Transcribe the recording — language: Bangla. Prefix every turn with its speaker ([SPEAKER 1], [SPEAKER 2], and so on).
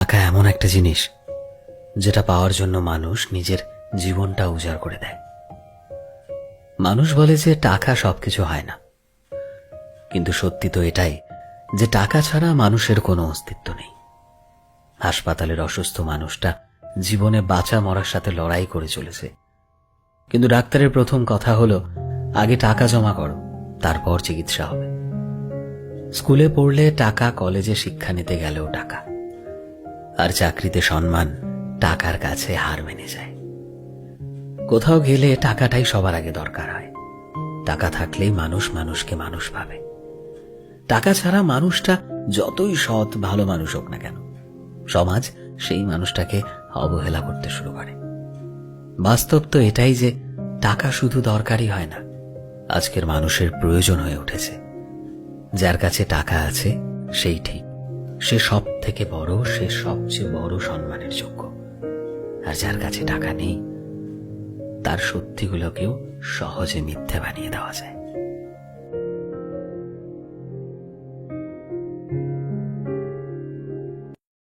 [SPEAKER 1] টাকা এমন একটা জিনিস যেটা পাওয়ার জন্য মানুষ নিজের জীবনটা উজাড় করে দেয়। মানুষ বলে যে টাকা সবকিছু হয় না, কিন্তু সত্যি তো এটাই যে টাকা ছাড়া মানুষের কোনো অস্তিত্ব নেই। হাসপাতালের অসুস্থ মানুষটা জীবনে বাঁচা মরার সাথে লড়াই করে চলেছে, কিন্তু ডাক্তারের প্রথম কথা হলো আগে টাকা জমা করো, তারপর চিকিৎসা হবে। স্কুলে পড়লে টাকা, কলেজে শিক্ষা নিতে গেলেও টাকা, আর চাকরিতে সম্মান টাকার কাছে হার মেনে যায়। কোথাও গেলে টাকাটাই সবার আগে দরকার হয়। টাকা থাকলেই মানুষ মানুষকে মানুষ ভাবে। টাকা ছাড়া মানুষটা যতই সৎ ভালো মানুষ হোক না কেন, সমাজ সেই মানুষটাকে অবহেলা করতে শুরু করে। বাস্তব তো এটাই যে টাকা শুধু দরকারই হয় না, আজকের মানুষের প্রয়োজন হয়ে উঠেছে। যার কাছে টাকা আছে সেই ঠিক, সে সব থেকে বড়, সে সবচেয়ে বড় সম্মানের যোগ্য। আর যার কাছে টাকা নেই, তার সত্যিগুলোকেও সহজে মিথ্যে বানিয়ে দেওয়া যায়।